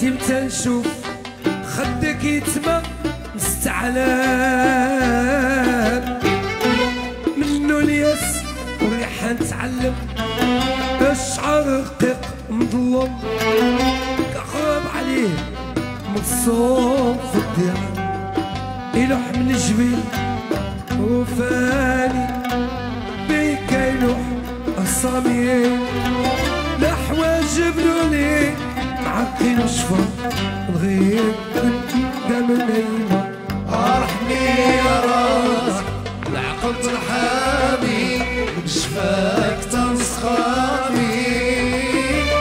ولاتي متى نشوف خدك يتما مستعلم منو الياس وريحة نتعلم الشعر رقيق مظلم كخرب عليه مصوب في الديار يلوح من الجبيل وفاني بيك يلوح الصامي الحواجب لولي معقين وشفا الغيب قدام النايمة ارحمي يا راس العقل ترحامي بشفاك تنسخامي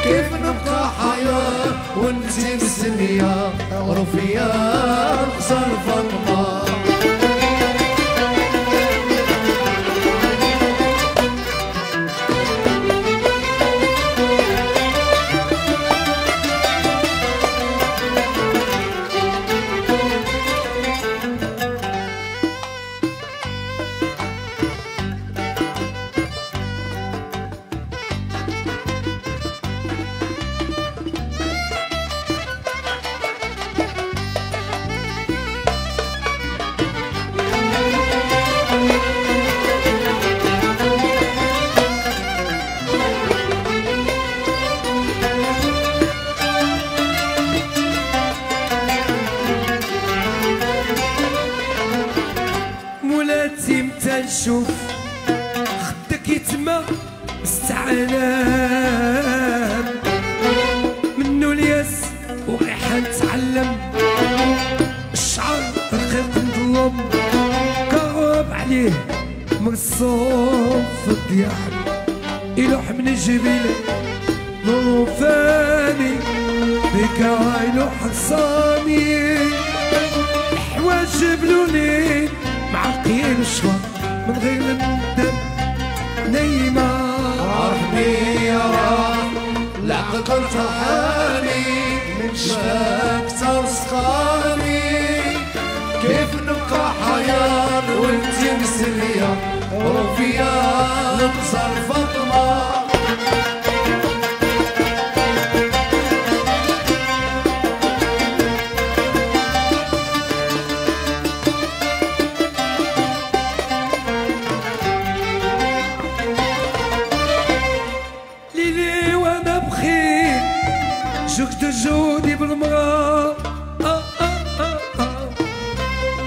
كيف نبقى حياة وانتي مستنية رفيا خسر فاطمة نشوف خدك يتما استعلام منو الياس وريحة نتعلم الشعر رقيق مظلم كهرب عليه مرصوب في الضياع يلوح من الجبيل نوفاني بك يلوح صامي الحواجب لونين معقين شفا من غير الندم نايمة رحمي يا رب العقل ترحاني من شاك ترسخاني كيف نبقى حياة وانتي مسلية رفيا نقصر فاطمة شفت جودي بالمرا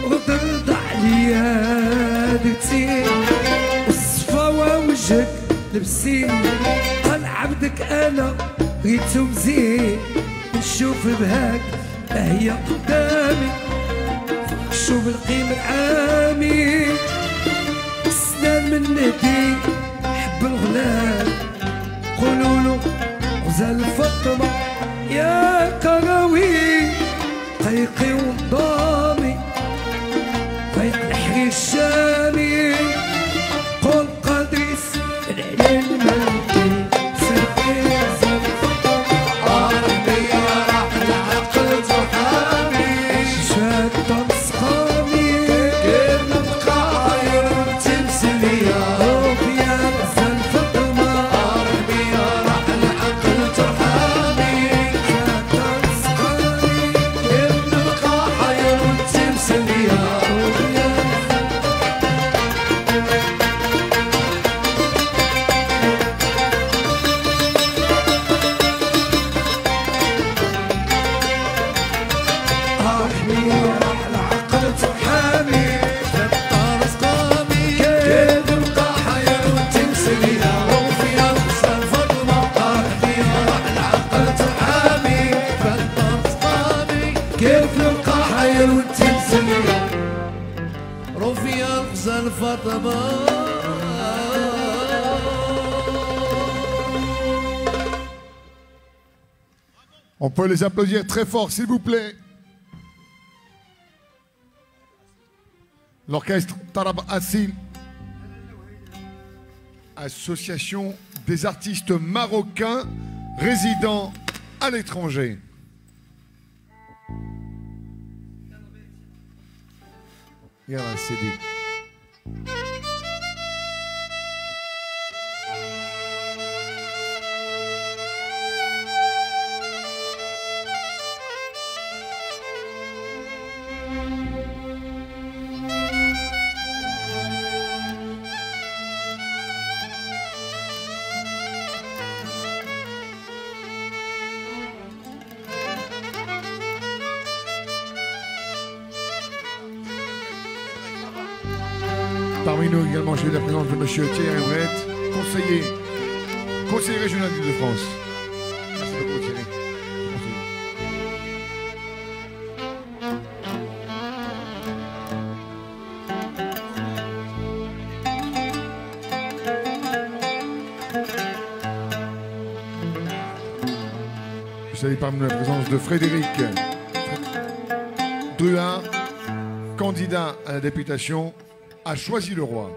ردرد عليا دكتي والصفاوة وجهك لبسي قال عبدك انا ريتو مزين نشوف بهاك هي قدامي شوف القيم العامي سنان من ندي حب الغلام قولولو غزال فاطمة يا كراوي قيقي وضامي فيق الحرير الشامي قول قديس العليل الملكي سرقي ربي يا رحل العقل ترحامي شاد تنسخامي كيف نبقى عاير تمثلية ربيا غزال فاطمة ربي يا رحل العقل ترحامي كيف نبقى عاير تمثلية On peut les applaudir très fort, s'il vous plaît. L'orchestre Tarab Assil, association des artistes marocains résidant à l'étranger. Yalla Sidi. Parmi nous également, j'ai eu la présence de M. Thierry Everett, conseiller régional d'Île-de-France. Merci beaucoup Thierry. Je salue parmi nous la présence de Frédéric Druard, candidat à la députation à Choisy-le-Roi.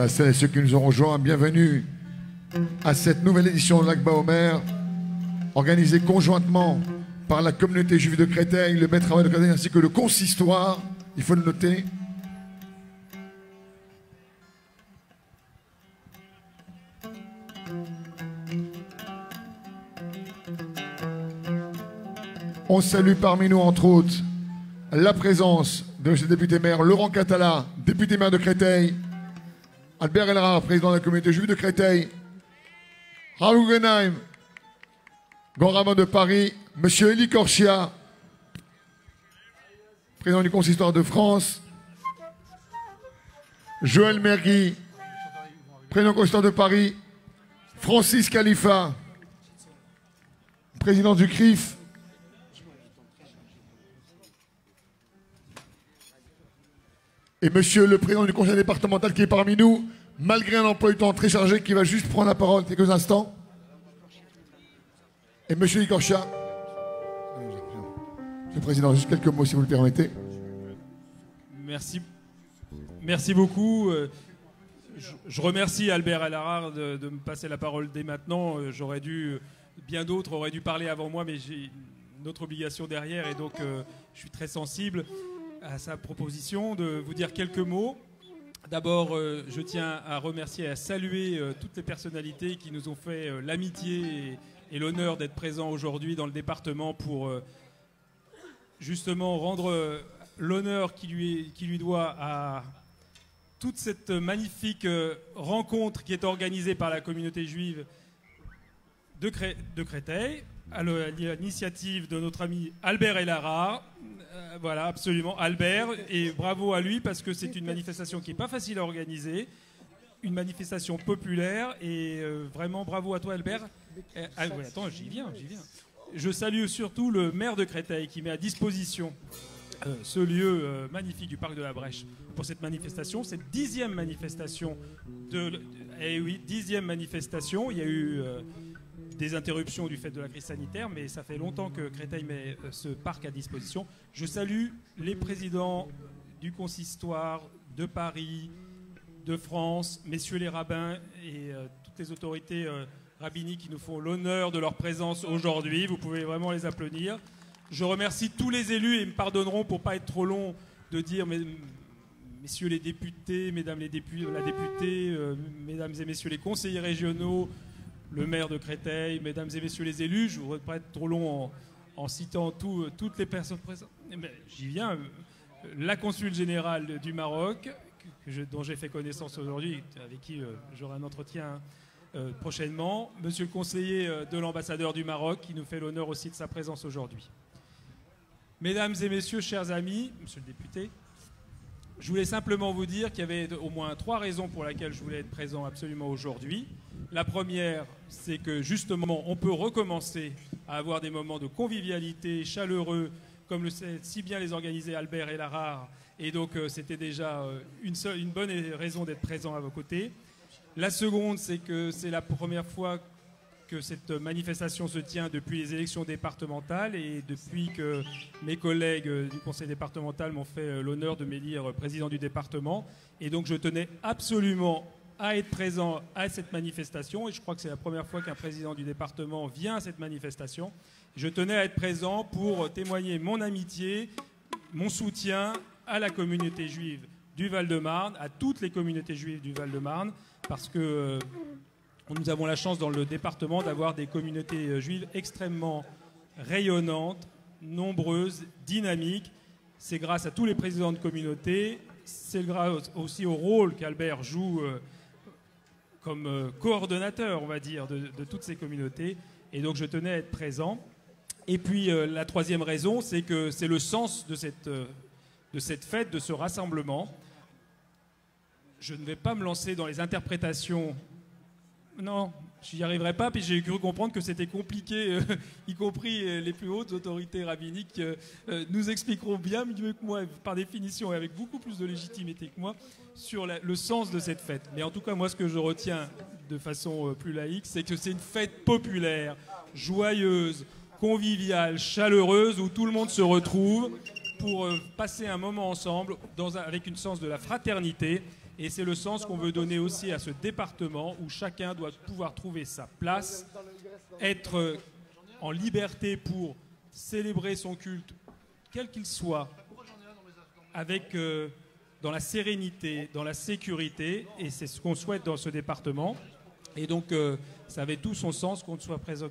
à celles et ceux qui nous ont rejoints. Bienvenue à cette nouvelle édition de l'Akba Omer, organisée conjointement par la communauté juive de Créteil, le maître Travail de Créteil ainsi que le consistoire, il faut le noter. On salue parmi nous, entre autres, la présence de M. le député maire Laurent Catala, député maire de Créteil, Albert Elrard, président de la communauté juive de Créteil, Raoul Guggenheim, grand rabbin de Paris, M. Elie Korsia, président du consistoire de France, Joël Mergui, président du consistoire de Paris, Francis Khalifa, président du CRIF, et monsieur le président du conseil départemental qui est parmi nous, malgré un emploi du temps très chargé, qui va juste prendre la parole quelques instants. Et monsieur Ikorcha. Monsieur le président, juste quelques mots si vous le permettez. Merci. Merci beaucoup. Je remercie Albert Elrard de me passer la parole dès maintenant. J'aurais dû, bien d'autres auraient dû parler avant moi, mais j'ai une autre obligation derrière et donc je suis très sensible à sa proposition de vous dire quelques mots. D'abord, je tiens à remercier et à saluer toutes les personnalités qui nous ont fait l'amitié et l'honneur d'être présents aujourd'hui dans le département pour justement rendre l'honneur qui lui doit à toute cette magnifique rencontre qui est organisée par la communauté juive de Créteil, à l'initiative de notre ami Albert Elrard. Voilà, absolument, Albert, et bravo à lui parce que c'est une manifestation qui n'est pas facile à organiser, une manifestation populaire, et vraiment bravo à toi Albert. Ouais, attends, j'y viens. Je salue surtout le maire de Créteil qui met à disposition ce lieu magnifique du parc de la Brèche pour cette manifestation, cette 10e manifestation oui, 10e manifestation. Il y a eu des interruptions du fait de la crise sanitaire, mais ça fait longtemps que Créteil met ce parc à disposition. Je salue les présidents du consistoire de Paris, de France, messieurs les rabbins et toutes les autorités rabbiniques qui nous font l'honneur de leur présence aujourd'hui. Vous pouvez vraiment les applaudir. Je remercie tous les élus et ils me pardonneront pour ne pas être trop long de dire messieurs les députés, mesdames la députée, mesdames et messieurs les conseillers régionaux, le maire de Créteil, mesdames et messieurs les élus. Je ne voudrais pas être trop long en citant toutes les personnes présentes. J'y viens. La consul générale du Maroc, dont j'ai fait connaissance aujourd'hui, avec qui j'aurai un entretien prochainement. Monsieur le conseiller de l'ambassadeur du Maroc, qui nous fait l'honneur aussi de sa présence aujourd'hui. Mesdames et messieurs, chers amis, monsieur le député, je voulais simplement vous dire qu'il y avait au moins 3 raisons pour lesquelles je voulais être présent absolument aujourd'hui. La première, c'est que justement, on peut recommencer à avoir des moments de convivialité chaleureux, comme le sait si bien les organiser Albert Elrard. Et donc, c'était déjà une bonne raison d'être présent à vos côtés. La seconde, c'est que c'est la première fois que cette manifestation se tient depuis les élections départementales et depuis que mes collègues du conseil départemental m'ont fait l'honneur de m'élire président du département. Et donc je tenais absolument à être présent à cette manifestation et je crois que c'est la première fois qu'un président du département vient à cette manifestation. Je tenais à être présent pour témoigner mon amitié, mon soutien à la communauté juive du Val-de-Marne, à toutes les communautés juives du Val-de-Marne, parce que nous avons la chance dans le département d'avoir des communautés juives extrêmement rayonnantes, nombreuses, dynamiques. C'est grâce à tous les présidents de communautés, c'est grâce aussi au rôle qu'Albert joue comme coordonnateur, on va dire, de toutes ces communautés. Et donc je tenais à être présent. Et puis la troisième raison, c'est que c'est le sens de cette fête, de ce rassemblement. Je ne vais pas me lancer dans les interprétations. Non, je n'y arriverai pas, puis j'ai cru comprendre que c'était compliqué, y compris les plus hautes autorités rabbiniques nous expliqueront bien mieux que moi, par définition, et avec beaucoup plus de légitimité que moi, sur le sens de cette fête. Mais en tout cas, moi, ce que je retiens de façon plus laïque, c'est que c'est une fête populaire, joyeuse, conviviale, chaleureuse, où tout le monde se retrouve pour passer un moment ensemble avec une sens de la fraternité. Et c'est le sens qu'on veut donner aussi à ce département où chacun doit pouvoir trouver sa place, être en liberté pour célébrer son culte, quel qu'il soit, avec, dans la sérénité, dans la sécurité, et c'est ce qu'on souhaite dans ce département. Et donc, ça avait tout son sens que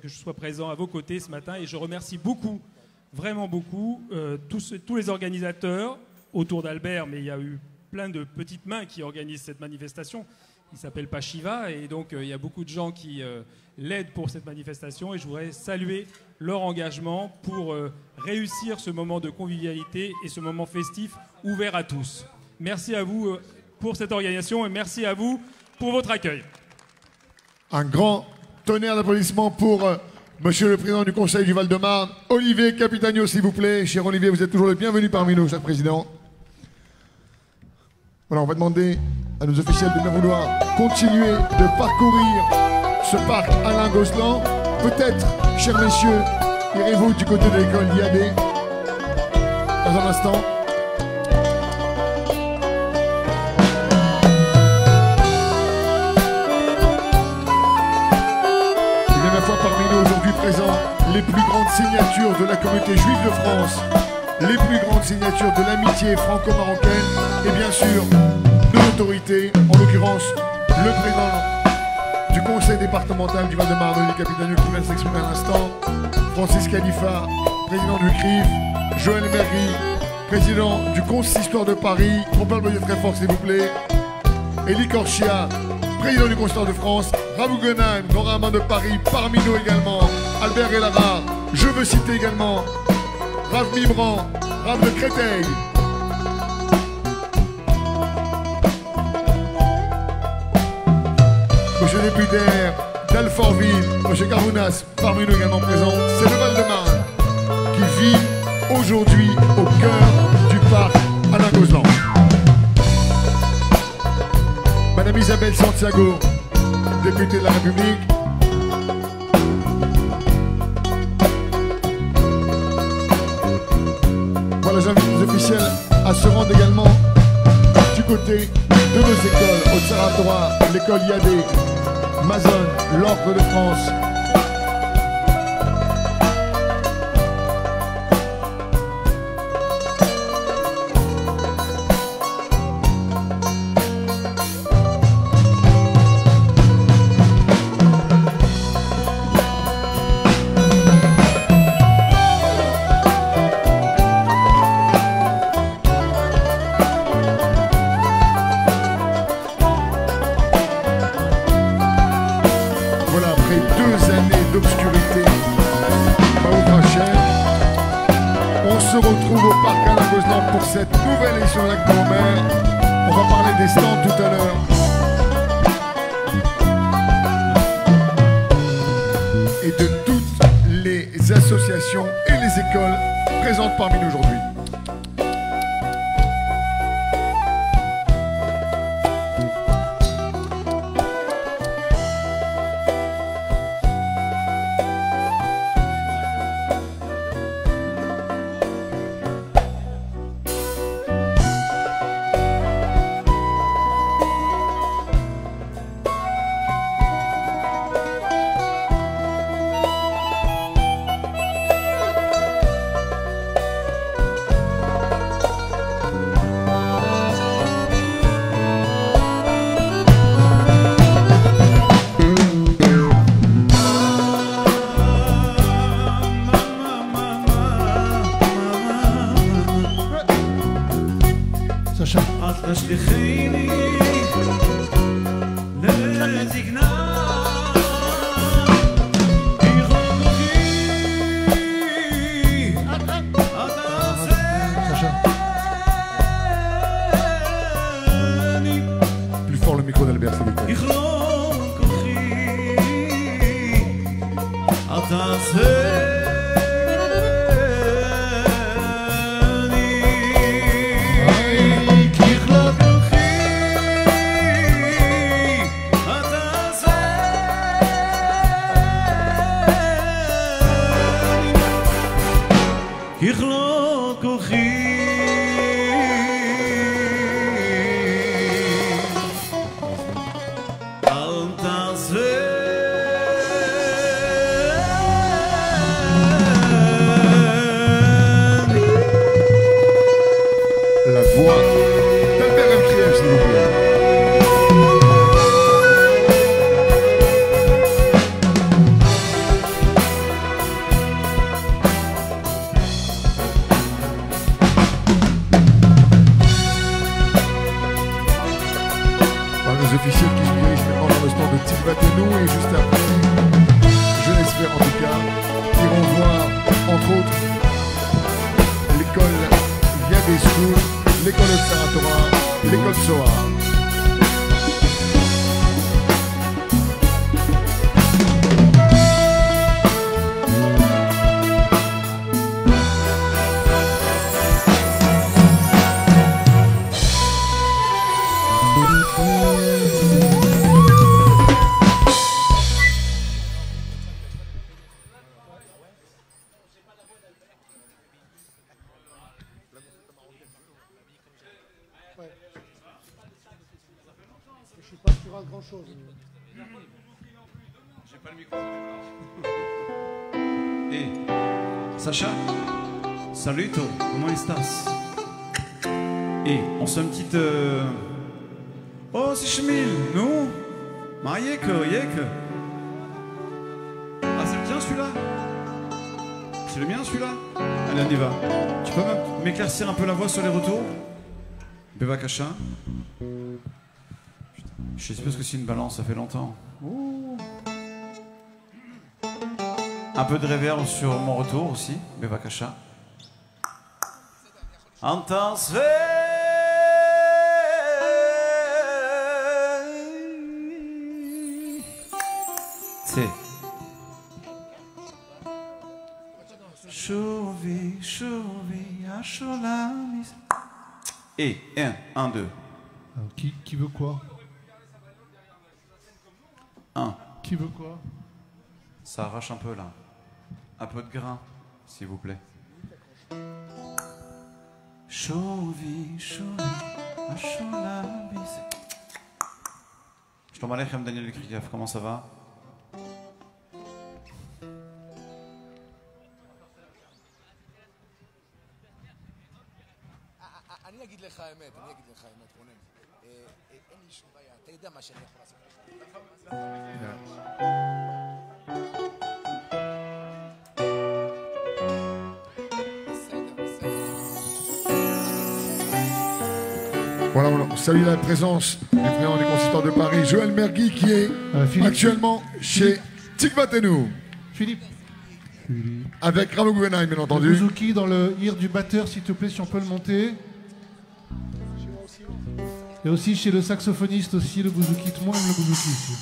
je sois présent à vos côtés ce matin, et je remercie beaucoup, vraiment beaucoup, tous les organisateurs autour d'Albert, mais il y a eu plein de petites mains qui organisent cette manifestation. Il s'appelle pas Shiva, et donc il y a beaucoup de gens qui l'aident pour cette manifestation, et je voudrais saluer leur engagement pour réussir ce moment de convivialité et ce moment festif ouvert à tous. Merci à vous pour cette organisation, et merci à vous pour votre accueil. Un grand tonnerre d'applaudissements pour Monsieur le Président du Conseil du Val-de-Marne, Olivier Capitagno, s'il vous plaît. Cher Olivier, vous êtes toujours le bienvenu parmi nous, cher Président. Voilà, on va demander à nos officiels de bien vouloir continuer de parcourir ce parc Alain Gozlan. Peut-être, chers messieurs, irez-vous du côté de l'école IAD dans un instant. Et bien ma foi, parmi nous aujourd'hui présents, les plus grandes signatures de la communauté juive de France, les plus grandes signatures de l'amitié franco-marocaine et bien sûr de l'autorité, en l'occurrence le président du conseil départemental du Val-de-Marne, Olivier Capitagno, qui vient de s'exprimer à l'instant, Francis Khalifa, président du CRIF, Joël Mergui, président du Consistoire de Paris, on parle de très fort s'il vous plaît, Elie Korchia, président du Consistoire de France, Rabou Gonan, grand rabbin de Paris, parmi nous également, Albert Elara, je veux citer également Rav Mibran, Rav de Créteil. Monsieur le député d'Alfortville, Monsieur Carounas, parmi nous également présent, c'est le Val-de-Marne qui vit aujourd'hui au cœur du parc Alain Gozlan. Madame Isabelle Santiago, députée de la République. Voilà, j'invite les officiels à se rendre également du côté de nos écoles, au Tsaratora, l'école IAD, Mazon, l'Ordre de France. Cette nouvelle édition de l'Acte Omer, on va parler des stands tout à l'heure. Et de toutes les associations et les écoles présentes parmi nous aujourd'hui. officiels qui se dirigent maintenant dans le stand de Tic Batenou et juste après, je l'espère en tout cas, ils vont voir entre autres l'école Yadé School, l'école Saratora, l'école Soa. Je suis pas sur un grand chose. J'ai pas le micro. Hey, Sacha, saluto, comment estás? Et on se fait une petite. Oh, c'est Schmil, non? Mariek, yek. Ah, c'est le tien celui-là? C'est le mien celui-là? Allez, on y va. Tu peux m'éclaircir un peu la voix sur les retours? Bevakasha. Je sais pas ce que c'est une balance, ça fait longtemps. Ouh. Un peu de reverb sur mon retour aussi, Bevakasha. Intense. C'est. Chauvi, chauvi, acholamis. Et 1, 2. Qui veut quoi? 1. Qui veut quoi? Ça arrache un peu là. Un peu de grain, s'il vous plaît. Chauvi, chauvi, acholamis. Je t'en Alechem Daniel Krikaf, comment ça va? אני אגיד לך האמת, רונן. אין לי שום בעיה, אתה יודע מה שאני יכול לעשות. Voilà, on salue la présence du président des consistants de Paris, Joël Mergui, qui est actuellement chez Tic Batenou. Philippe. Avec Ramo Gouvenaï, bien Le entendu. bouzouki dans le hir du batteur, s'il te plaît, si on peut le monter. Et aussi chez le saxophoniste aussi, le bouzouki. Tout le monde aime le bouzouki ici.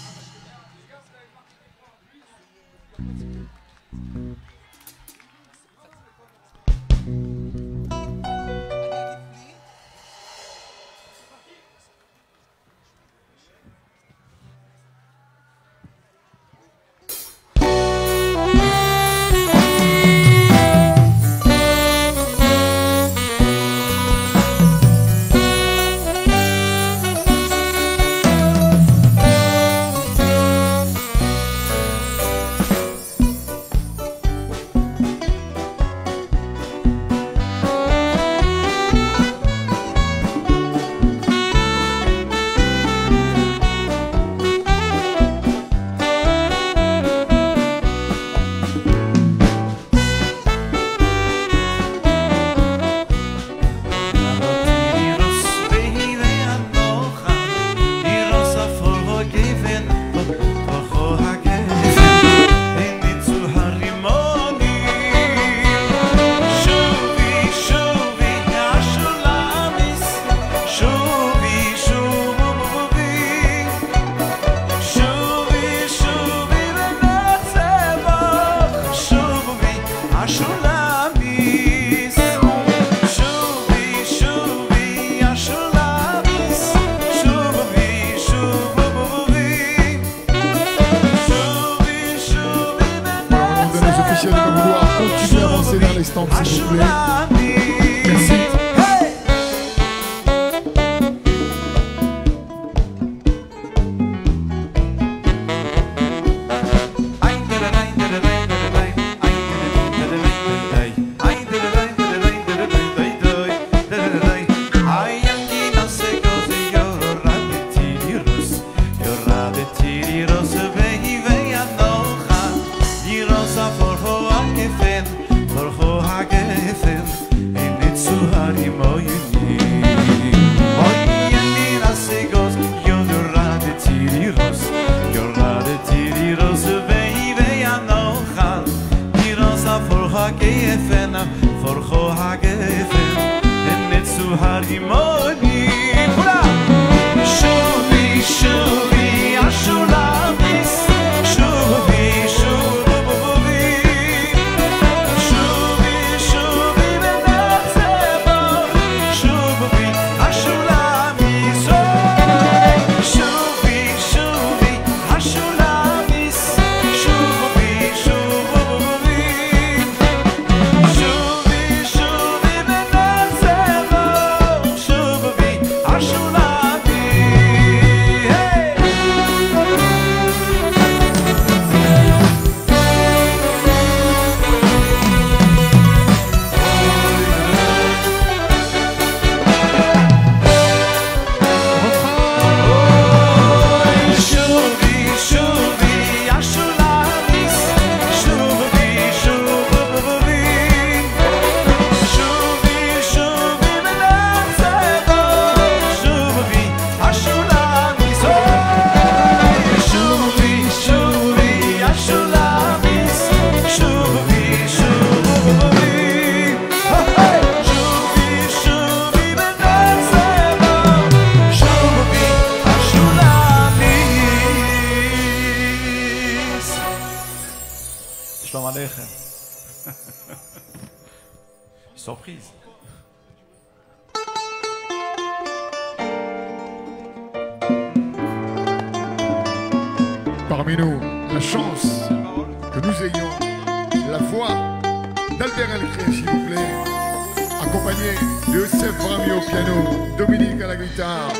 הרימונים שובי שובי השולמיס שובי שובי שובי שובי בנצבו שובי השולמיס שובי שובי השולמיס שובי שובי שובי שובי בנצבו שובי השולמיס שובי שובי השולמיס שובי שובי שובי שובי בנצבו שובי השולמיס שובי שובי השולמיס שובי שובי שובי שובי בנצבו שובי השולמיס שלום עליכם surprise Parmi nous, la chance que nous ayons la voix d'Albert Elcré, s'il vous plaît, accompagné de Youssef Brahmi au piano, Dominique à la guitare.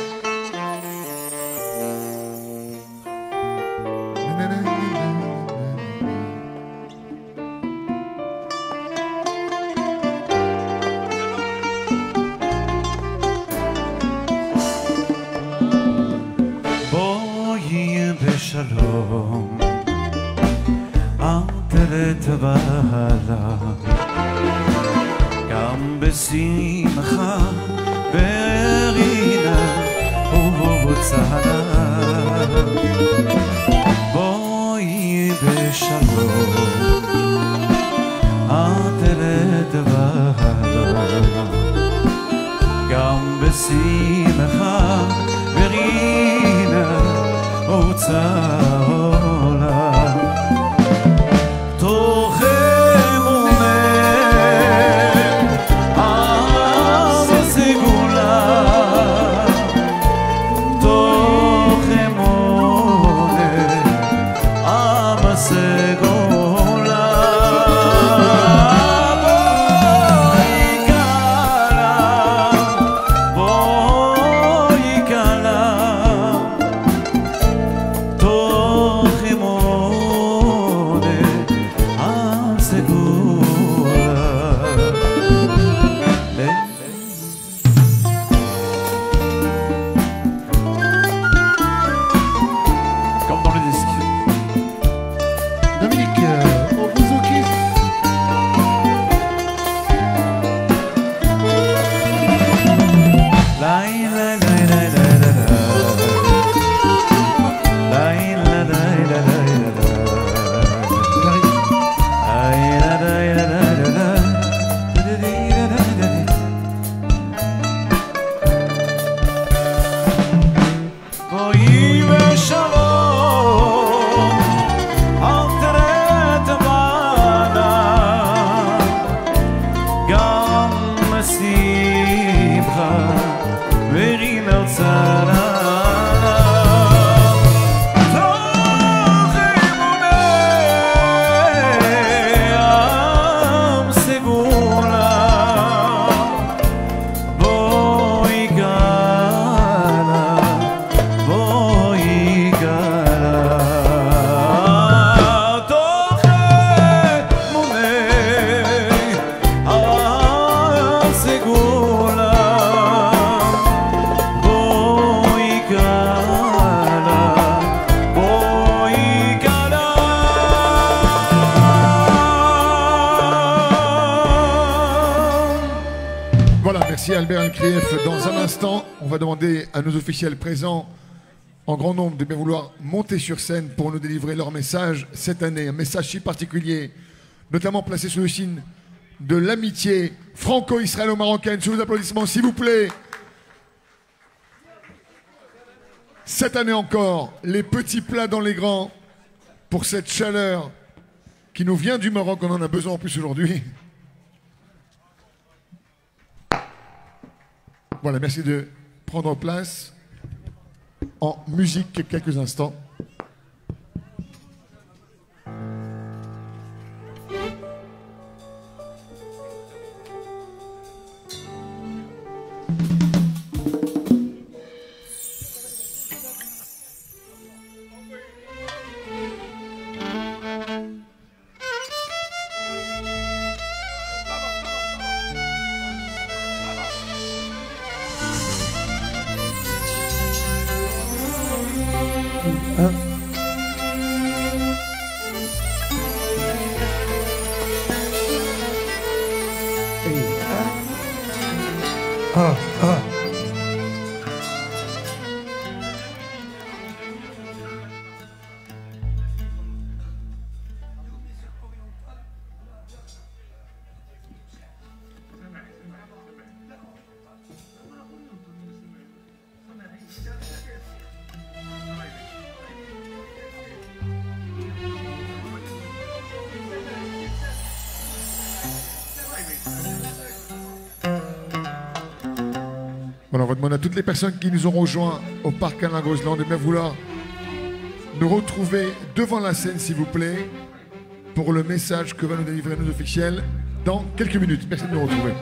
בואי בשלום אל תרד בעלה גם בשמחה ברינה ובצרה בואי בשלום אל תרד בעלה גם בשמחה ברינה ובצרה תוך אמונה אז סגולה תוך אמונה אז סגולה בואי קלה תוך אמונה אז סגולה comme dans le disque Dominique, au bouzouki. la la la la la la la la la la בואי בשלום אל תרד בעלה גם בשמחה ברינה ובצרה תוך אמונה עם סגולה בואי קלה בואי קלה תוך אמונה עם סגולה בואי קלה בואי קלה Voilà, merci Albert Elkrief. Dans un instant, on va demander à nos officiels présents en grand nombre de bien vouloir monter sur scène pour nous délivrer leur message cette année. Un message si particulier, notamment placé sous le signe de l'amitié franco-israélo-marocaine. Sous vos applaudissements, s'il vous plaît. Cette année encore, les petits plats dans les grands pour cette chaleur qui nous vient du Maroc. On en a besoin en plus aujourd'hui. Voilà, merci de prendre place en musique quelques instants. Voilà, on va demander à toutes les personnes qui nous ont rejoints au parc Alain Gozlan de bien vouloir nous retrouver devant la scène, s'il vous plaît, pour le message que va nous délivrer nos officiels dans quelques minutes. Merci de nous retrouver.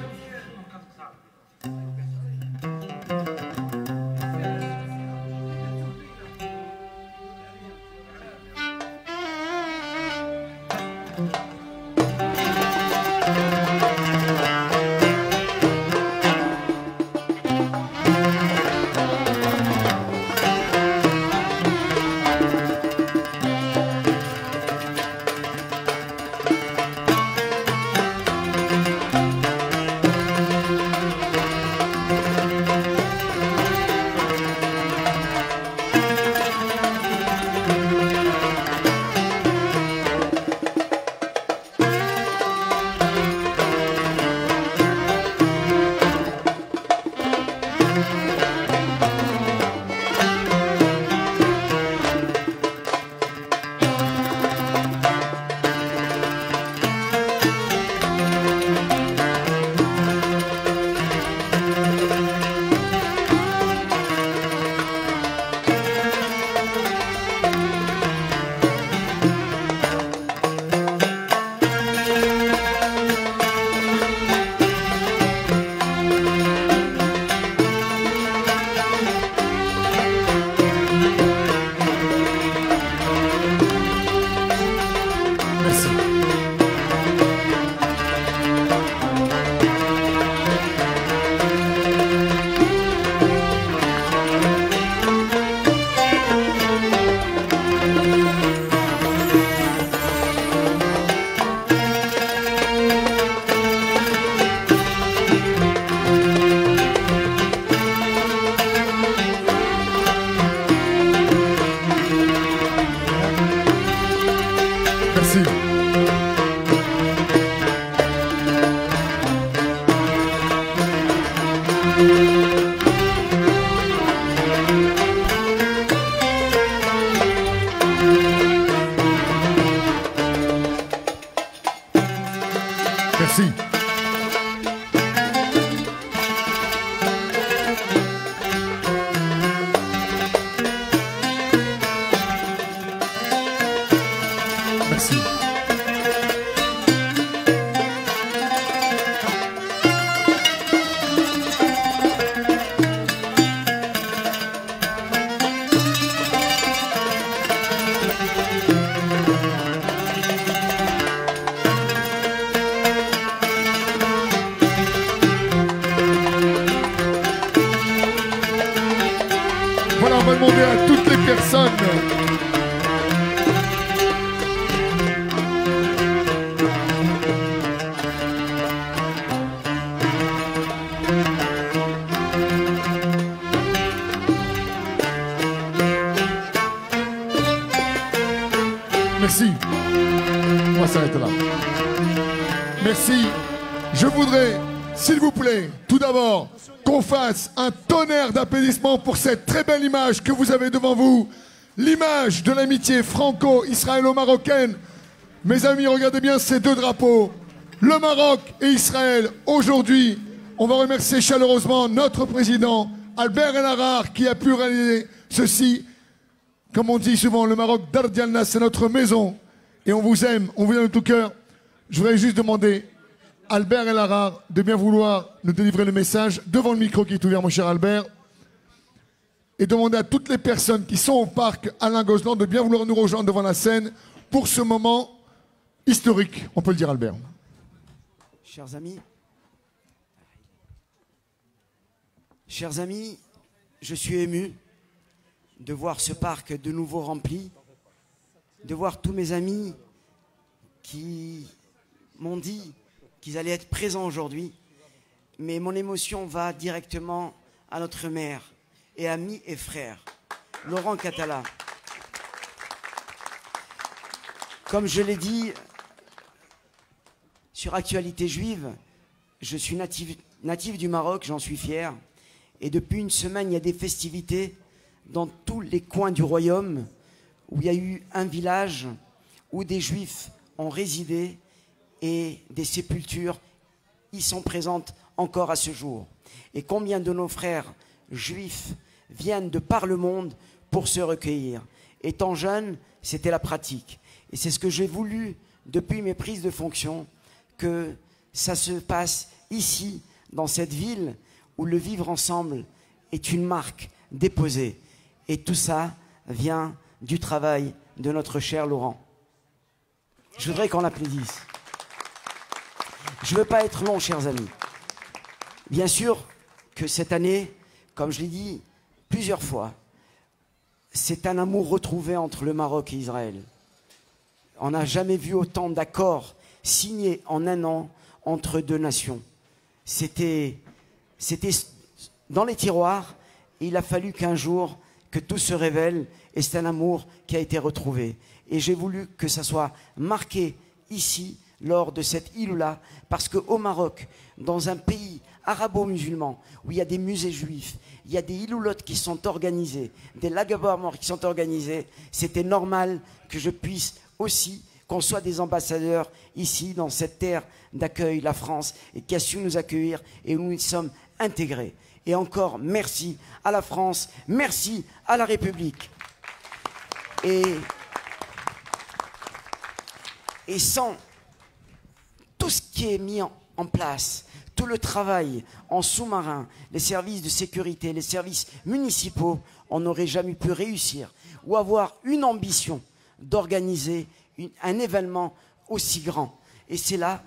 Merci. Merci. Voilà, on va demander à toutes les personnes merci. On va s'arrêter là. Merci Je voudrais, s'il vous plaît, tout d'abord, qu'on fasse un tonnerre d'applaudissements pour cette très belle image que vous avez devant vous. L'image de l'amitié franco-israélo-marocaine. Mes amis, regardez bien ces deux drapeaux. Le Maroc et Israël. Aujourd'hui, on va remercier chaleureusement notre président, Albert El Harar, qui a pu réaliser ceci. Comme on dit souvent, le Maroc d'Ardialna, c'est notre maison. Et on vous aime de tout cœur. Je voudrais juste demander à Albert El Harar de bien vouloir nous délivrer le message devant le micro qui est ouvert, mon cher Albert. Et demander à toutes les personnes qui sont au parc Alain Gozlan de bien vouloir nous rejoindre devant la scène pour ce moment historique, on peut le dire, Albert. Chers amis, je suis ému de voir ce parc de nouveau rempli, de voir tous mes amis qui m'ont dit qu'ils allaient être présents aujourd'hui. Mais mon émotion va directement à notre maire et ami et frère, Laurent Catala. Comme je l'ai dit sur Actualité Juive, je suis natif du Maroc, j'en suis fier. Et depuis une semaine, il y a des festivités dans tous les coins du royaume où il y a eu un village où des Juifs ont résidé et des sépultures y sont présentes encore à ce jour. Et combien de nos frères juifs viennent de par le monde pour se recueillir. Étant jeune, c'était la pratique. Et c'est ce que j'ai voulu depuis mes prises de fonction, que ça se passe ici, dans cette ville, où le vivre ensemble est une marque déposée. Et tout ça vient du travail de notre cher Laurent. Je voudrais qu'on l'applaudisse. Je ne veux pas être long, chers amis. Bien sûr que cette année, comme je l'ai dit plusieurs fois, c'est un amour retrouvé entre le Maroc et Israël. On n'a jamais vu autant d'accords signés en un an entre deux nations. C'était dans les tiroirs, et il a fallu qu'un jour que tout se révèle, et c'est un amour qui a été retrouvé. Et j'ai voulu que ça soit marqué ici, lors de cette Iloula, parce qu'au Maroc, dans un pays arabo-musulman, où il y a des musées juifs, il y a des Iloulotes qui sont organisées, des Lagabar qui sont organisés, c'était normal que je puisse aussi, qu'on soit des ambassadeurs ici, dans cette terre d'accueil, la France, et qui a su nous accueillir, et où nous sommes intégrés. Et encore, merci à la France, merci à la République. Et sans tout ce qui est mis en place, tout le travail en sous-marin, les services de sécurité, les services municipaux, on n'aurait jamais pu réussir ou avoir une ambition d'organiser un événement aussi grand. Et c'est là,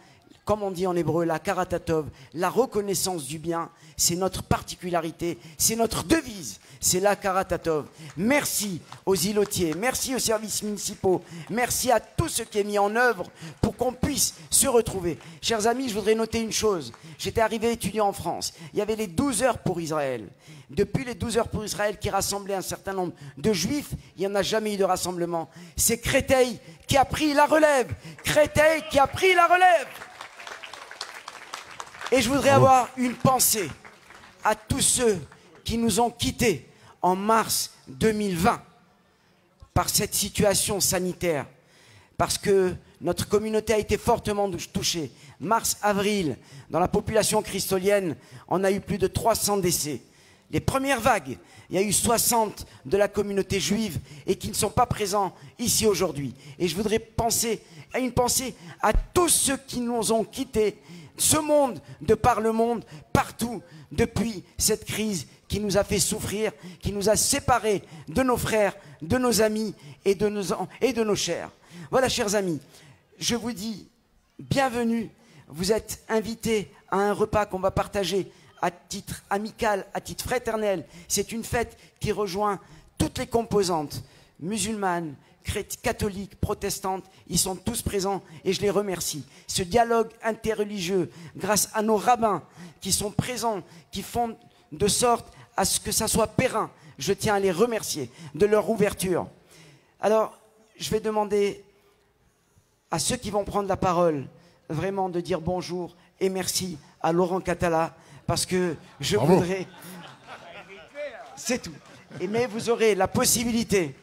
comme on dit en hébreu, la karatatov, la reconnaissance du bien, c'est notre particularité, c'est notre devise, c'est la karatatov. Merci aux îlotiers, merci aux services municipaux, merci à tout ce qui est mis en œuvre pour qu'on puisse se retrouver. Chers amis, je voudrais noter une chose. J'étais arrivé étudiant en France, il y avait les 12 heures pour Israël. Depuis les 12 heures pour Israël qui rassemblaient un certain nombre de juifs, il n'y en a jamais eu de rassemblement. C'est Créteil qui a pris la relève. Créteil qui a pris la relève. Et je voudrais avoir une pensée à tous ceux qui nous ont quittés en mars 2020 par cette situation sanitaire. Parce que notre communauté a été fortement touchée. Mars-avril, dans la population christolienne, on a eu plus de 300 décès. Les premières vagues, il y a eu 60 de la communauté juive et qui ne sont pas présents ici aujourd'hui. Et je voudrais penser à tous ceux qui nous ont quittés, ce monde, de par le monde, partout, depuis cette crise qui nous a fait souffrir, qui nous a séparés de nos frères, de nos amis et de nos chers. Voilà, chers amis, je vous dis bienvenue. Vous êtes invités à un repas qu'on va partager à titre amical, à titre fraternel. C'est une fête qui rejoint toutes les composantes musulmanes, catholiques, protestantes. Ils sont tous présents et je les remercie. Ce dialogue interreligieux, grâce à nos rabbins qui sont présents, qui font de sorte à ce que ça soit périn, je tiens à les remercier de leur ouverture. Alors, je vais demander à ceux qui vont prendre la parole vraiment de dire bonjour et merci à Laurent Catala, parce que je Bravo. voudrais... C'est tout. Mais vous aurez la possibilité.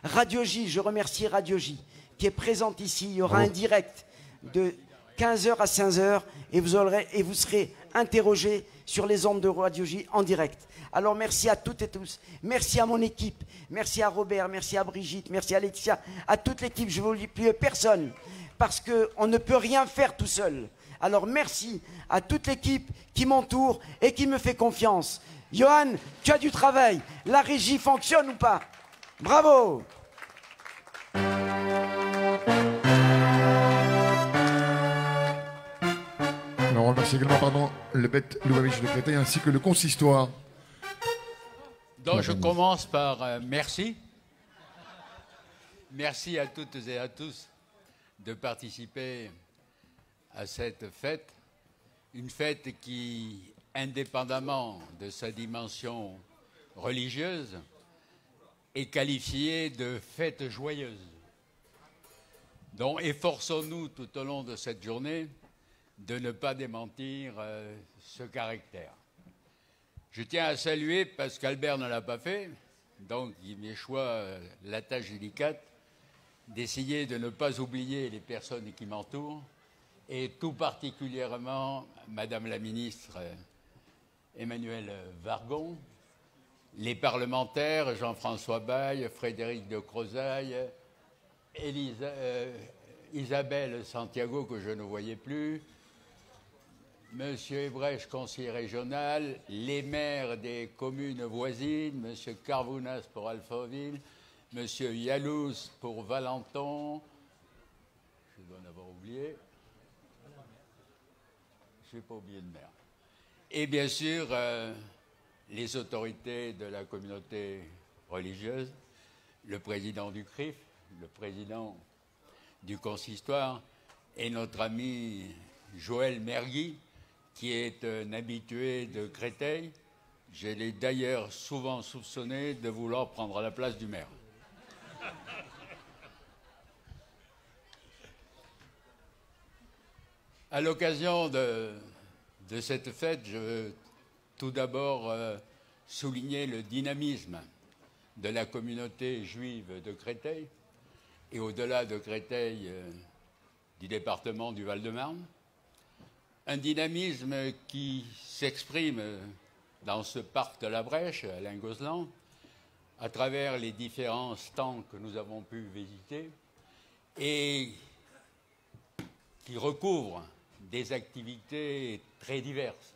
Radio J, je remercie Radio J, qui est présente ici. Il y aura un direct de 15h à 15h et vous serez interrogé sur les ondes de Radio J en direct. Alors merci à toutes et tous. Merci à mon équipe. Merci à Robert, merci à Brigitte, merci à Laetitia, à toute l'équipe. Je ne vous oublie personne, parce qu'on ne peut rien faire tout seul. Alors merci à toute l'équipe qui m'entoure et qui me fait confiance. Johan, tu as du travail. La régie fonctionne ou pas? Bravo! Alors, on remercie également le Beth Lubavitch de Créteil ainsi que le consistoire. Donc je commence par merci. Merci à toutes et à tous de participer à cette fête. Une fête qui, indépendamment de sa dimension religieuse, est qualifiée de fête joyeuse. Donc efforçons-nous tout au long de cette journée de ne pas démentir ce caractère. Je tiens à saluer, parce qu'Albert ne l'a pas fait, donc il m'échoit la tâche délicate d'essayer de ne pas oublier les personnes qui m'entourent, et tout particulièrement Madame la ministre Emmanuelle Vargon, les parlementaires Jean-François Baye, Frédéric de Crozaille, Isabelle Santiago, que je ne voyais plus, Monsieur Ebrèche, conseiller régional, les maires des communes voisines, Monsieur Carvounas pour Alfortville, Monsieur Yalous pour Valenton, je dois en avoir oublié, je n'ai pas oublié de maire. Et bien sûr, les autorités de la communauté religieuse, le président du CRIF, le président du consistoire et notre ami Joël Mergui, qui est un habitué de Créteil. Je l'ai d'ailleurs souvent soupçonné de vouloir prendre la place du maire. À l'occasion de cette fête, je veux tout d'abord souligner le dynamisme de la communauté juive de Créteil et au-delà de Créteil, du département du Val-de-Marne. Un dynamisme qui s'exprime dans ce parc de la Brèche, à Lingoseland, à travers les différents stands que nous avons pu visiter et qui recouvre des activités très diverses.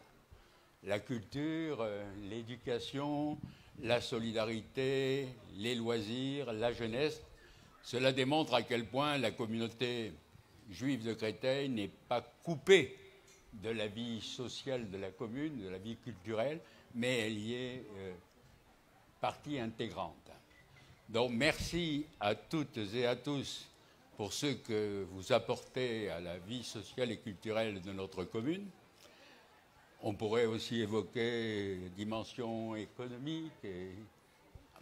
La culture, l'éducation, la solidarité, les loisirs, la jeunesse. Cela démontre à quel point la communauté juive de Créteil n'est pas coupée de la vie sociale de la commune, de la vie culturelle, mais elle y est partie intégrante. Donc merci à toutes et à tous pour ce que vous apportez à la vie sociale et culturelle de notre commune. On pourrait aussi évoquer les dimensions économiques et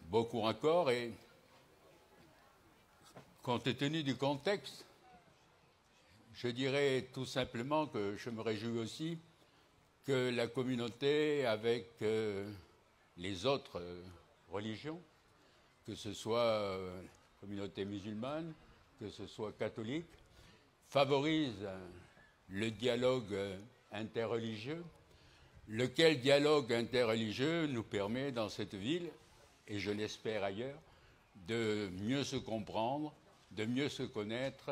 beaucoup encore. Et compte tenu du contexte, je dirais tout simplement que je me réjouis aussi que la communauté, avec les autres religions, que ce soit la communauté musulmane, que ce soit catholique, favorise le dialogue interreligieux, lequel dialogue interreligieux nous permet dans cette ville, et je l'espère ailleurs, de mieux se comprendre, de mieux se connaître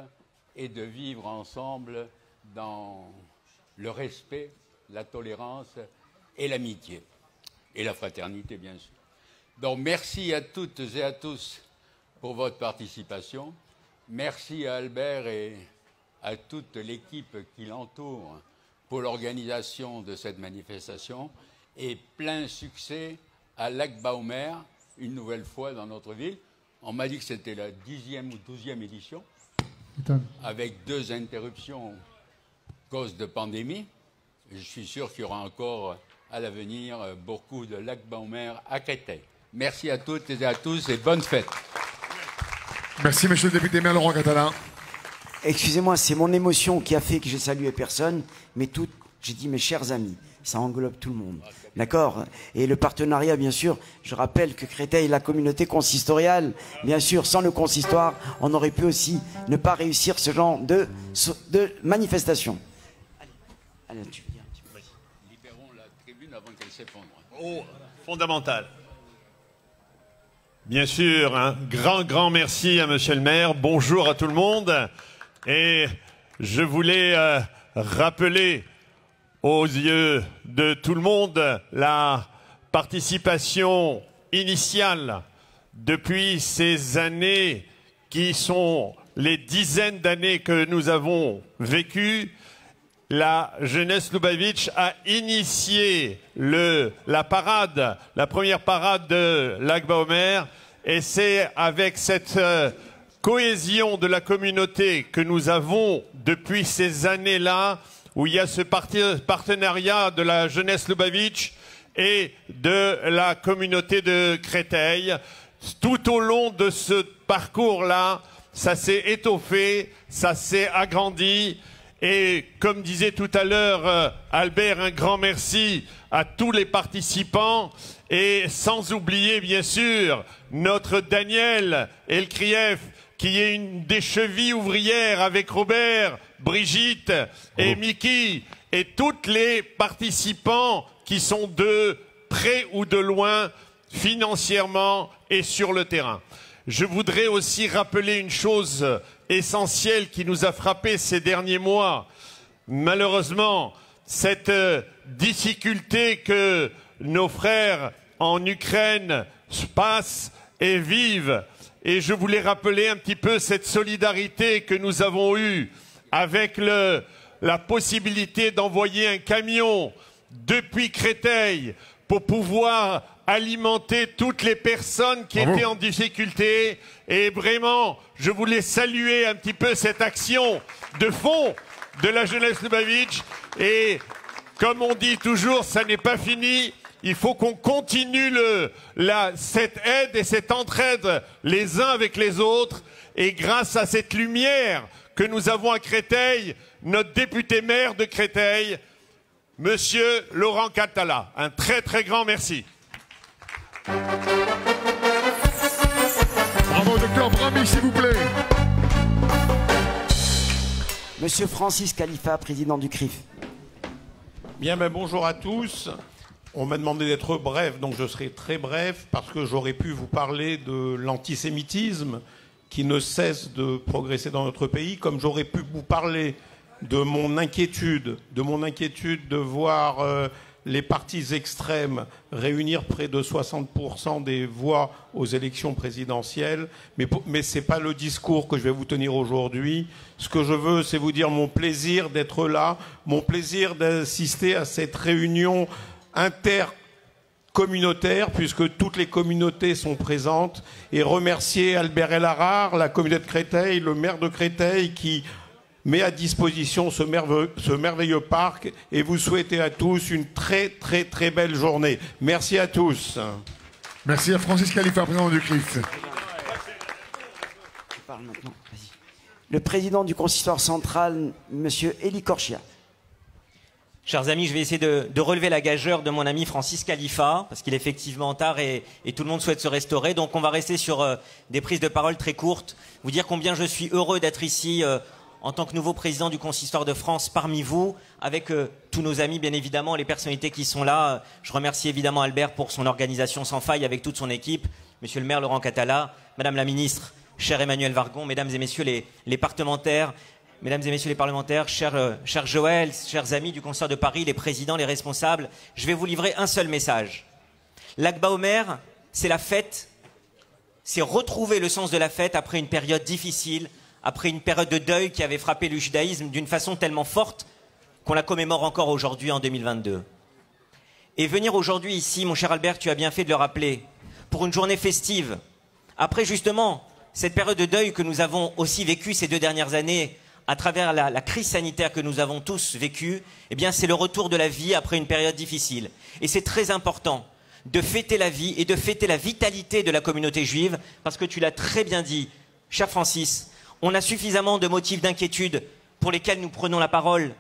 et de vivre ensemble dans le respect, la tolérance et l'amitié. Et la fraternité, bien sûr. Donc merci à toutes et à tous pour votre participation. Merci à Albert et à toute l'équipe qui l'entoure pour l'organisation de cette manifestation. Et plein succès à Lac Baumer, une nouvelle fois dans notre ville. On m'a dit que c'était la 10e ou 12e édition, avec 2 interruptions à cause de pandémie. Je suis sûr qu'il y aura encore à l'avenir beaucoup de Lac Baumer à Créteil. Merci à toutes et à tous et bonne fête. Merci, monsieur le député maire Laurent Catala. Excusez-moi, c'est mon émotion qui a fait que j'ai salué personne, mais j'ai dit mes chers amis, ça englobe tout le monde. D'accord? Et le partenariat, bien sûr, je rappelle que Créteil est la communauté consistoriale. Bien sûr, sans le consistoire, on aurait pu aussi ne pas réussir ce genre de manifestation. Allez, tu veux dire un petit peu. Libérons la tribune avant qu'elle s'effondre. Oh, fondamental. Bien sûr, un grand merci à Monsieur le maire. Bonjour à tout le monde. Et je voulais rappeler aux yeux de tout le monde la participation initiale depuis ces années qui sont les dizaines d'années que nous avons vécues. La jeunesse Lubavitch a initié la première parade de Lag BaOmer, et c'est avec cette cohésion de la communauté que nous avons depuis ces années-là, où il y a ce partenariat de la jeunesse Lubavitch et de la communauté de Créteil. Tout au long de ce parcours-là, ça s'est étoffé, ça s'est agrandi. Et comme disait tout à l'heure Albert, un grand merci à tous les participants, et sans oublier bien sûr notre Daniel Elkrieff, qui est une des chevilles ouvrières avec Robert, Brigitte et Mickey, et tous les participants qui sont de près ou de loin, financièrement et sur le terrain. Je voudrais aussi rappeler une chose essentielle qui nous a frappé ces derniers mois. Malheureusement, cette difficulté que nos frères en Ukraine passent et vivent. Et je voulais rappeler un petit peu cette solidarité que nous avons eue avec la possibilité d'envoyer un camion depuis Créteil pour pouvoir alimenter toutes les personnes qui étaient en difficulté. Et vraiment, je voulais saluer un petit peu cette action de fond de la jeunesse Lubavitch. Et comme on dit toujours, ça n'est pas fini. Il faut qu'on continue cette aide et cette entraide les uns avec les autres. Et grâce à cette lumière que nous avons à Créteil, notre député maire de Créteil, Monsieur Laurent Catala, un très grand merci. Bravo, docteur Brami, s'il vous plaît. Monsieur Francis Khalifa, président du CRIF. Bien, bonjour à tous. On m'a demandé d'être bref, donc je serai très bref, parce que j'aurais pu vous parler de l'antisémitisme qui ne cesse de progresser dans notre pays, comme j'aurais pu vous parler de mon inquiétude de voir les partis extrêmes réunir près de 60% des voix aux élections présidentielles. Mais ce n'est pas le discours que je vais vous tenir aujourd'hui. Ce que je veux, c'est vous dire mon plaisir d'être là, mon plaisir d'assister à cette réunion intercommunautaire, puisque toutes les communautés sont présentes, et remercier Albert Elharar, la communauté de Créteil, le maire de Créteil, qui met à disposition ce merveilleux parc, et vous souhaiter à tous une très belle journée. Merci à tous. Merci à Francis Khalifa, président du CRIF. Je parle maintenant. Vas-y. Le président du consistoire central, Monsieur Élie Korchia. Chers amis, je vais essayer de relever la gageure de mon ami Francis Khalifa, parce qu'il est effectivement tard et tout le monde souhaite se restaurer. Donc on va rester sur des prises de parole très courtes. Vous dire combien je suis heureux d'être ici en tant que nouveau président du consistoire de France parmi vous, avec tous nos amis, bien évidemment, les personnalités qui sont là. Je remercie évidemment Albert pour son organisation sans faille avec toute son équipe, Monsieur le maire Laurent Catala, Madame la ministre, cher Emmanuel Vargon, Mesdames et Messieurs les parlementaires, Mesdames et Messieurs les parlementaires, cher Joël, chers amis du consistoire de Paris, les présidents, les responsables, je vais vous livrer un seul message. Lag BaOmer, c'est la fête, c'est retrouver le sens de la fête après une période difficile, après une période de deuil qui avait frappé le judaïsme d'une façon tellement forte qu'on la commémore encore aujourd'hui en 2022. Et venir aujourd'hui ici, mon cher Albert, tu as bien fait de le rappeler, pour une journée festive, après justement cette période de deuil que nous avons aussi vécue ces 2 dernières années, à travers la crise sanitaire que nous avons tous vécue, eh bien c'est le retour de la vie après une période difficile. Et c'est très important de fêter la vie et de fêter la vitalité de la communauté juive, parce que tu l'as très bien dit, cher Francis, On a suffisamment de motifs d'inquiétude pour lesquels nous prenons la parole,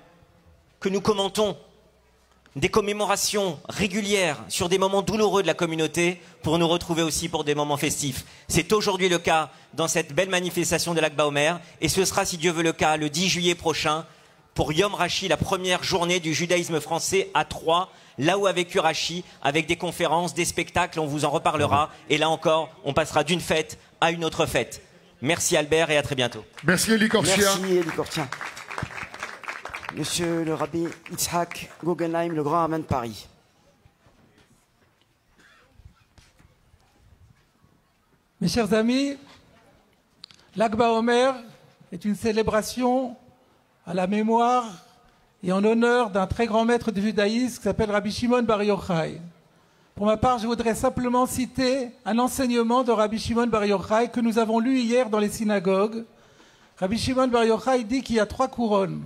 que nous commentons, des commémorations régulières sur des moments douloureux de la communauté pour nous retrouver aussi pour des moments festifs. C'est aujourd'hui le cas dans cette belle manifestation de l'Akba Omer et ce sera, si Dieu veut, le cas le 10 juillet prochain pour Yom Rashi, la première journée du judaïsme français à Troyes, là où a vécu Rashi, avec des conférences, des spectacles, on vous en reparlera. Et là encore, on passera d'une fête à une autre fête. Merci Albert et à très bientôt. Merci Elie Korsia. Merci Elie Korsia. Monsieur le Rabbi Yitzhak Guggenheim, le grand rabbin de Paris. Mes chers amis, l'Akba Omer est une célébration à la mémoire et en l'honneur d'un très grand maître du judaïsme qui s'appelle Rabbi Shimon Bar Yochai. Pour ma part, je voudrais simplement citer un enseignement de Rabbi Shimon Bar Yochai que nous avons lu hier dans les synagogues. Rabbi Shimon Bar Yochai dit qu'il y a 3 couronnes.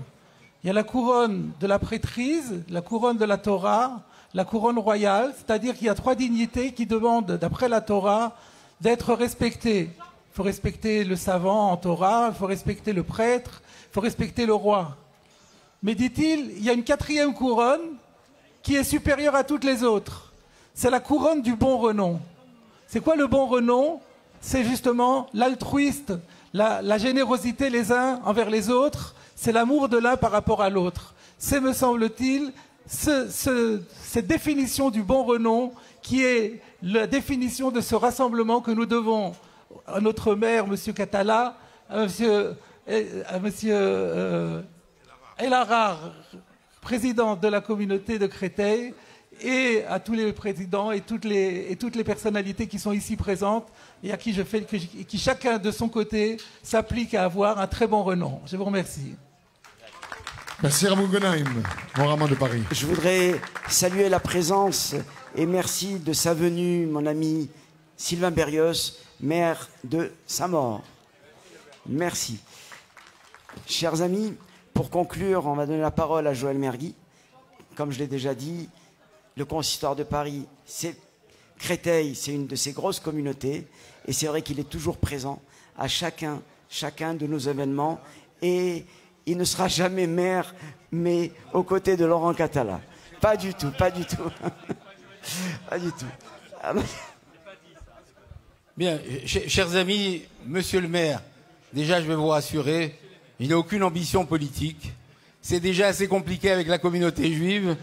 Il y a la couronne de la prêtrise, la couronne de la Torah, la couronne royale, c'est-à-dire qu'il y a 3 dignités qui demandent, d'après la Torah, d'être respectées. Il faut respecter le savant en Torah, il faut respecter le prêtre, il faut respecter le roi. Mais dit-il, il y a une 4e couronne qui est supérieure à toutes les autres. C'est la couronne du bon renom. C'est quoi le bon renom? C'est justement l'altruiste, la générosité les uns envers les autres, c'est l'amour de l'un par rapport à l'autre. C'est, me semble-t-il, cette définition du bon renom qui est la définition de ce rassemblement que nous devons à notre maire, M. Catala, à M. El Harar, président de la communauté de Créteil, et à tous les présidents et toutes les personnalités qui sont ici présentes et à qui qui chacun de son côté s'applique à avoir un très bon renom. Je vous remercie. Merci Rabbi Guggenheim, mon rabbin de Paris. Je voudrais saluer la présence et merci de sa venue, mon ami Sylvain Berrios, maire de Saint-Maur. Merci. Chers amis, pour conclure, on va donner la parole à Joël Mergui. Comme je l'ai déjà dit, le consistoire de Paris, Créteil, c'est une de ces grosses communautés, et c'est vrai qu'il est toujours présent à chacun de nos événements, et il ne sera jamais maire, mais aux côtés de Laurent Catala. Pas du tout, pas du tout. Pas du tout. Bien, chers amis, monsieur le maire, déjà je vais vous rassurer, il n'y a aucune ambition politique. C'est déjà assez compliqué avec la communauté juive.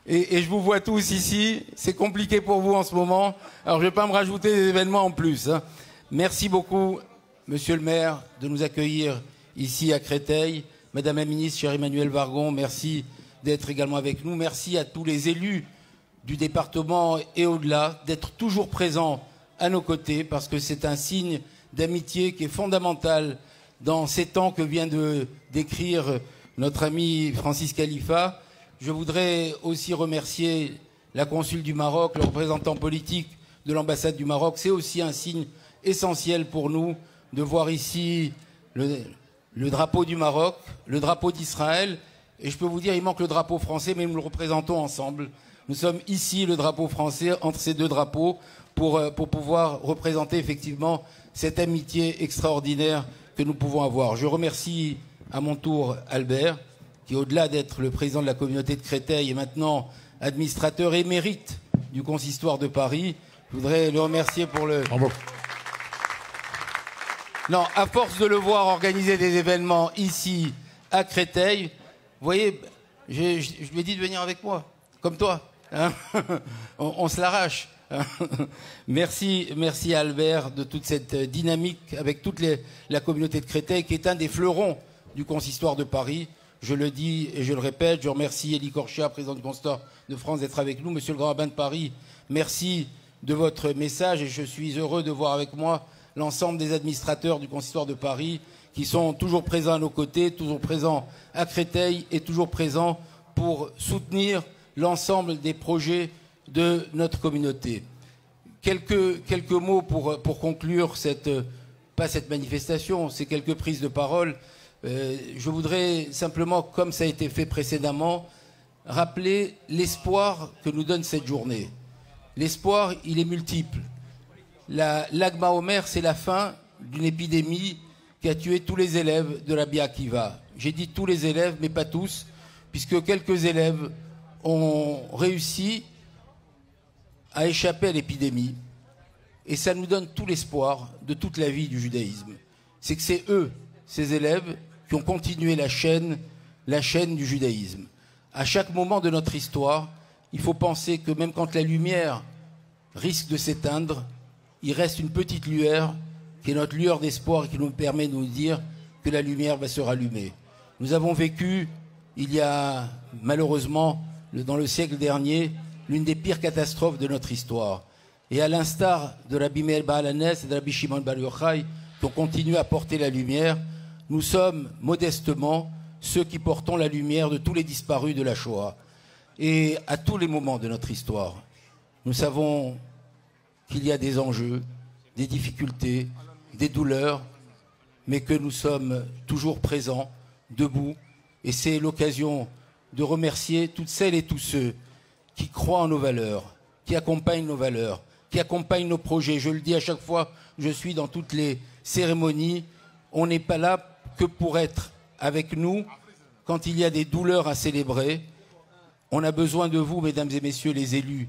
Et je vous vois tous ici, c'est compliqué pour vous en ce moment. Alors je ne vais pas me rajouter des événements en plus. Hein. Merci beaucoup, monsieur le maire, de nous accueillir ici à Créteil. Madame la ministre, chère Emmanuelle Vargon, merci d'être également avec nous. Merci à tous les élus du département et au-delà d'être toujours présents à nos côtés parce que c'est un signe d'amitié qui est fondamental dans ces temps que vient de décrire notre ami Francis Khalifa. Je voudrais aussi remercier la consul du Maroc, le représentant politique de l'ambassade du Maroc. C'est aussi un signe essentiel pour nous de voir ici le drapeau du Maroc, le drapeau d'Israël. Et je peux vous dire, il manque le drapeau français, mais nous le représentons ensemble. Nous sommes ici, le drapeau français, entre ces 2 drapeaux, pour pouvoir représenter effectivement cette amitié extraordinaire que nous pouvons avoir. Je remercie à mon tour Albert, qui au-delà d'être le président de la communauté de Créteil est maintenant administrateur émérite du consistoire de Paris. Je voudrais le remercier pour le... Bravo. Non, à force de le voir organiser des événements ici, à Créteil, vous voyez, je lui ai dit de venir avec moi, comme toi. Hein on se l'arrache. Merci à Albert de toute cette dynamique avec toute la communauté de Créteil, qui est un des fleurons du consistoire de Paris. Je le dis et je le répète, je remercie Elie Korsia, président du consistoire de France, d'être avec nous. Monsieur le grand rabbin de Paris, merci de votre message et je suis heureux de voir avec moi l'ensemble des administrateurs du consistoire de Paris qui sont toujours présents à nos côtés, toujours présents à Créteil et toujours présents pour soutenir l'ensemble des projets de notre communauté. Quelques mots pour conclure pas cette manifestation, ces quelques prises de parole. Je voudrais simplement, comme ça a été fait précédemment, rappeler l'espoir que nous donne cette journée. L'espoir, il est multiple. L'Akba Omer, c'est la fin d'une épidémie qui a tué tous les élèves de la Bia Akiva. J'ai dit tous les élèves, mais pas tous, puisque quelques élèves ont réussi à échapper à l'épidémie. Et ça nous donne tout l'espoir de toute la vie du judaïsme. C'est que c'est eux, ces élèves, qui ont continué la chaîne du judaïsme. À chaque moment de notre histoire, il faut penser que même quand la lumière risque de s'éteindre, il reste une petite lueur qui est notre lueur d'espoir et qui nous permet de nous dire que la lumière va se rallumer. Nous avons vécu, il y a malheureusement, dans le siècle dernier, l'une des pires catastrophes de notre histoire. Et à l'instar de Rabbi Meir Baal HaNes et de Rabbi Shimon Bar Yochai, qui ont continué à porter la lumière, nous sommes modestement ceux qui portons la lumière de tous les disparus de la Shoah. Et à tous les moments de notre histoire, nous savons qu'il y a des enjeux, des difficultés, des douleurs, mais que nous sommes toujours présents, debout. Et c'est l'occasion de remercier toutes celles et tous ceux qui croient en nos valeurs, qui accompagnent nos valeurs, qui accompagnent nos projets. Je le dis à chaque fois, je suis dans toutes les cérémonies. On n'est pas là que pour être avec nous quand il y a des douleurs à célébrer. On a besoin de vous, mesdames et messieurs les élus,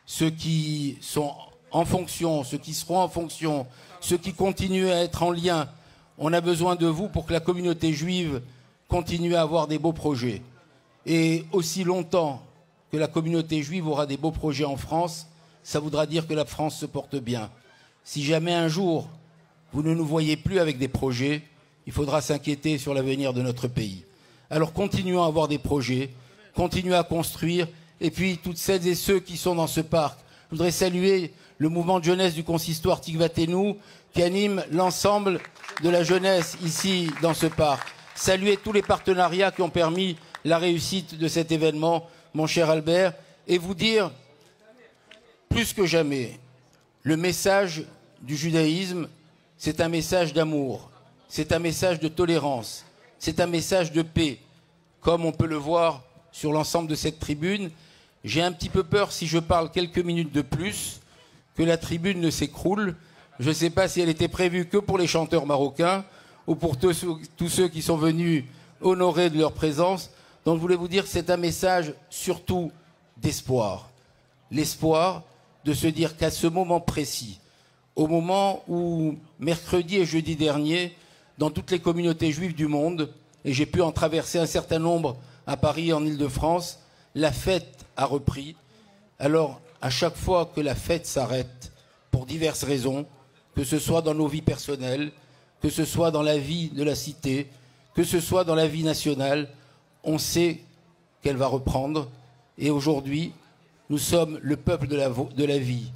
ceux qui sont en fonction, ceux qui seront en fonction, ceux qui continuent à être en lien. On a besoin de vous pour que la communauté juive continue à avoir des beaux projets. Et aussi longtemps que la communauté juive aura des beaux projets en France, ça voudra dire que la France se porte bien. Si jamais un jour vous ne nous voyez plus avec des projets, il faudra s'inquiéter sur l'avenir de notre pays. Alors continuons à avoir des projets, continuons à construire, et puis toutes celles et ceux qui sont dans ce parc. Je voudrais saluer le mouvement de jeunesse du consistoire Tikvateinu qui anime l'ensemble de la jeunesse ici dans ce parc. Saluer tous les partenariats qui ont permis la réussite de cet événement, mon cher Albert, et vous dire, plus que jamais, le message du judaïsme, c'est un message d'amour, c'est un message de tolérance, c'est un message de paix, comme on peut le voir sur l'ensemble de cette tribune. J'ai un petit peu peur, si je parle quelques minutes de plus, que la tribune ne s'écroule. Je ne sais pas si elle était prévue que pour les chanteurs marocains ou pour tous ceux qui sont venus honorer de leur présence. Donc je voulais vous dire que c'est un message surtout d'espoir. L'espoir de se dire qu'à ce moment précis, au moment où mercredi et jeudi dernier, dans toutes les communautés juives du monde, et j'ai pu en traverser un certain nombre à Paris et en Île-de-France, la fête a repris. Alors, à chaque fois que la fête s'arrête, pour diverses raisons, que ce soit dans nos vies personnelles, que ce soit dans la vie de la cité, que ce soit dans la vie nationale, on sait qu'elle va reprendre. Et aujourd'hui, nous sommes le peuple de la vie,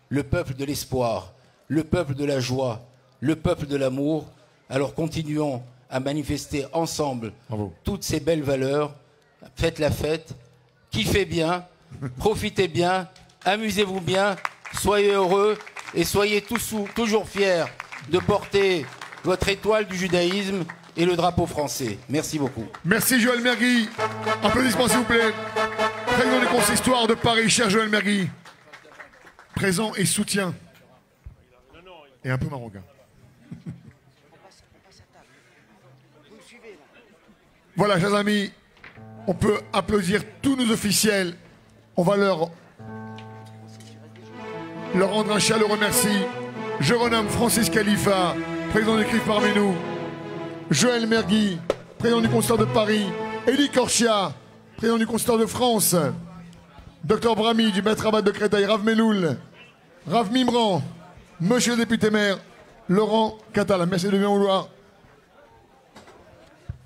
le peuple de l'espoir, le peuple de la joie, le peuple de l'amour. Alors continuons à manifester ensemble toutes ces belles valeurs. Faites la fête, kiffez bien, profitez bien, amusez-vous bien, soyez heureux et soyez toujours fiers de porter votre étoile du judaïsme et le drapeau français. Merci beaucoup. Merci Joël Mergui. Applaudissements s'il vous plaît. Président du consistoire de Paris, cher Joël Mergui. Présent et soutien. Et un peu marocain. Voilà, chers amis, on peut applaudir tous nos officiels. On va leur rendre un chaleureux merci. Je renomme Francis Khalifa, président du CRIF parmi nous. Joël Mergui, président du consistoire de Paris. Elie Korchia, président du consistoire de France. Dr Brahmi du Beth Rabat de Créteil. Rav Meloul, Rav Mimran, monsieur le député maire, Laurent Catala. Merci de bien vouloir.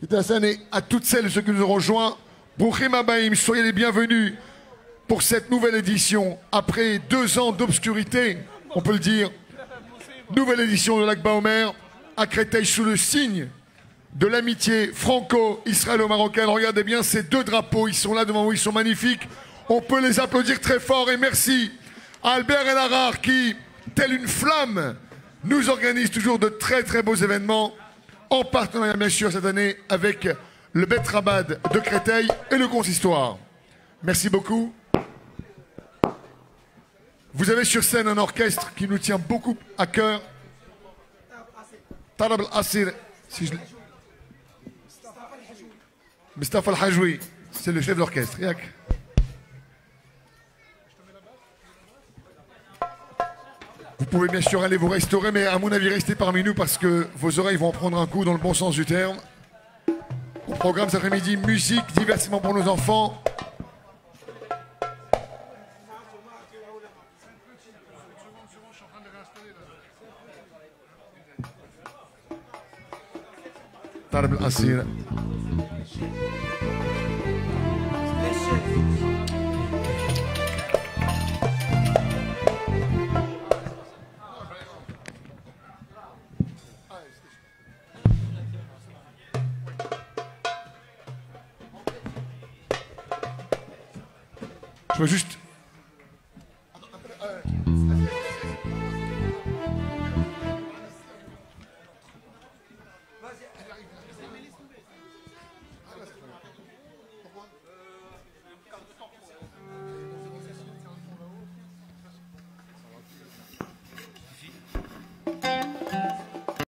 Et à toutes celles et ceux qui nous ont rejoints, Brouchim Abaïm, soyez les bienvenus pour cette nouvelle édition. Après 2 ans d'obscurité, on peut le dire, nouvelle édition de Lag BaOmer à Créteil sous le signe de l'amitié franco-israélo-marocaine. Regardez bien ces 2 drapeaux, ils sont là devant vous, ils sont magnifiques. On peut les applaudir très fort et merci à Albert Elharar qui, tel une flamme, nous organise toujours de très très beaux événements. En partenariat bien sûr cette année avec le Beth Rabat de Créteil et le consistoire. Merci beaucoup. Vous avez sur scène un orchestre qui nous tient beaucoup à cœur. Tarab al-Assir, Mustafa al-Hajoui, c'est le chef d'orchestre. Yak. Vous pouvez bien sûr aller vous restaurer, mais à mon avis, restez parmi nous parce que vos oreilles vont prendre un coup dans le bon sens du terme. Au programme cet après-midi, musique, divertissement pour nos enfants. Tarab al-Assir. Je veux juste